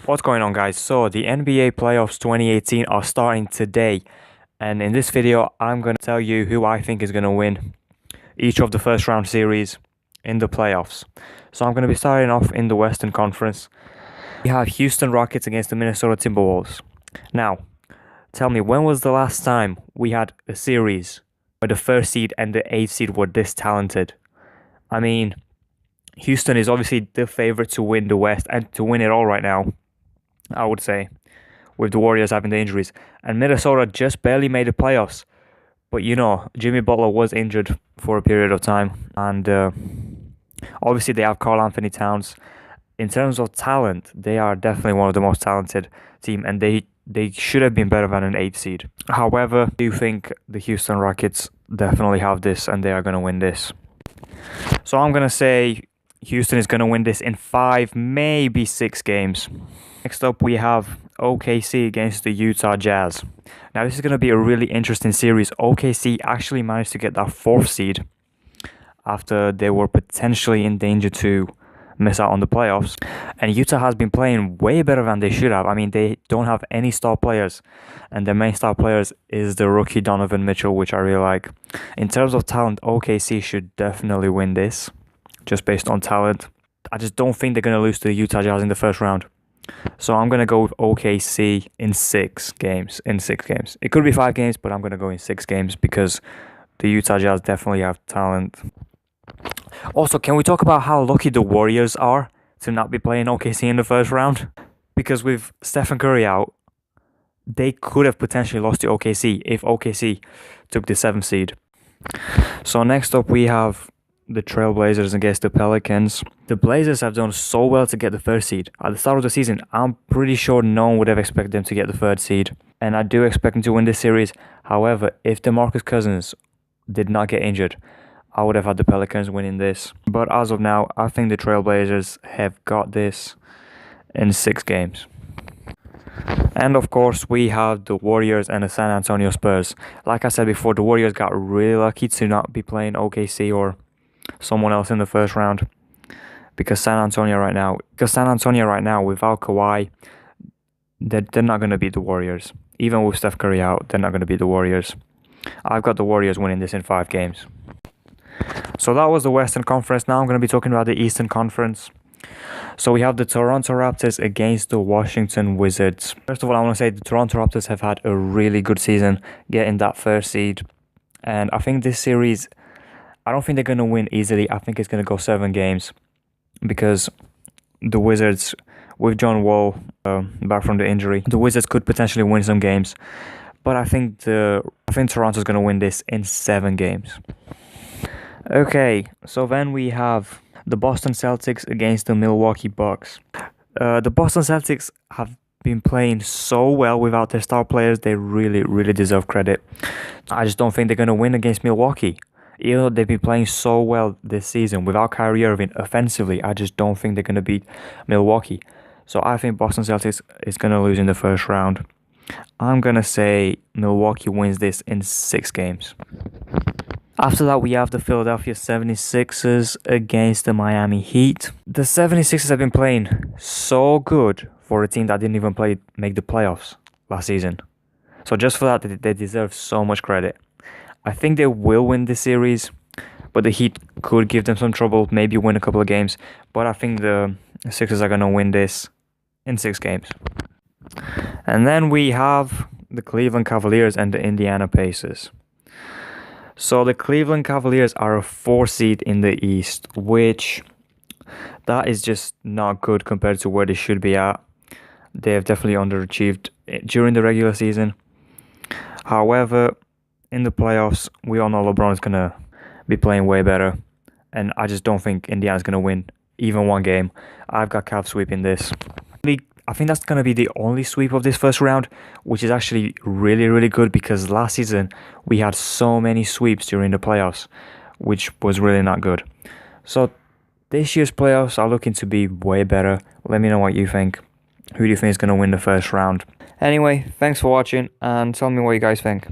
What's going on, guys? So the NBA playoffs 2018 are starting today, and in this video I'm going to tell you who I think is going to win each of the first round series in the playoffs. So I'm going to be starting off in the Western Conference. We have Houston Rockets against the Minnesota Timberwolves. Now, tell me, when was the last time we had a series where the first seed and the eighth seed were this talented? I mean, Houston is obviously the favorite to win the West and to win it all right now, I would say, with the Warriors having the injuries. And Minnesota just barely made the playoffs. But Jimmy Butler was injured for a period of time. And obviously they have Karl-Anthony Towns. In terms of talent, they are definitely one of the most talented team. And they should have been better than an 8th seed. However, I do think the Houston Rockets definitely have this and they are going to win this. So I'm going to say Houston is going to win this in 5, maybe 6 games. Next up, we have OKC against the Utah Jazz. Now, this is going to be a really interesting series. OKC actually managed to get that 4th seed after they were potentially in danger to miss out on the playoffs. And Utah has been playing way better than they should have. I mean, they don't have any star players. And their main star players is the rookie Donovan Mitchell, which I really like. In terms of talent, OKC should definitely win this, just based on talent. I just don't think they're going to lose to the Utah Jazz in the first round. So I'm going to go with OKC in 6 games. It could be 5 games, but I'm going to go in 6 games because the Utah Jazz definitely have talent. Also, can we talk about how lucky the Warriors are to not be playing OKC in the first round? Because with Stephen Curry out, they could have potentially lost to OKC if OKC took the 7th seed. So next up we have the Trailblazers against the Pelicans. The Blazers have done so well to get the 3rd seed. At the start of the season, I'm pretty sure no one would have expected them to get the 3rd seed. And I do expect them to win this series. However, if DeMarcus Cousins did not get injured, I would have had the Pelicans winning this. But as of now, I think the Trailblazers have got this in 6 games. And of course, we have the Warriors and the San Antonio Spurs. Like I said before, the Warriors got really lucky to not be playing OKC or someone else in the first round. Because San Antonio right now without Kawhi, they're not going to beat the Warriors. Even with Steph Curry out, they're not going to beat the Warriors. I've got the Warriors winning this in 5 games. So that was the Western Conference. Now I'm going to be talking about the Eastern Conference. So we have the Toronto Raptors against the Washington Wizards. First of all, I want to say the Toronto Raptors have had a really good season getting that 1st seed. And I think this series, I don't think they're going to win easily. I think it's going to go 7 games. Because the Wizards, with John Wall back from the injury, the Wizards could potentially win some games. But I think Toronto's going to win this in 7 games. Okay, so then we have the Boston Celtics against the Milwaukee Bucks. The Boston Celtics have been playing so well without their star players. They really, really deserve credit. I just don't think they're going to win against Milwaukee. Even though they've been playing so well this season without Kyrie Irving offensively, I just don't think they're going to beat Milwaukee. So I think Boston Celtics is going to lose in the first round. I'm going to say Milwaukee wins this in 6 games. After that, we have the Philadelphia 76ers against the Miami Heat. The 76ers have been playing so good for a team that didn't even make the playoffs last season. So just for that, they deserve so much credit. I think they will win this series, but the Heat could give them some trouble, maybe win a couple of games. But I think the Sixers are going to win this in 6 games. And then we have the Cleveland Cavaliers and the Indiana Pacers. So the Cleveland Cavaliers are a 4 seed in the East, which that is just not good compared to where they should be at. They have definitely underachieved during the regular season. However, in the playoffs, we all know LeBron is going to be playing way better. And I just don't think Indiana's going to win even 1 game. I've got Cavs sweeping this. I think that's going to be the only sweep of this first round, which is actually really, really good because last season we had so many sweeps during the playoffs, which was really not good. So this year's playoffs are looking to be way better. Let me know what you think. Who do you think is going to win the first round? Anyway, thanks for watching and tell me what you guys think.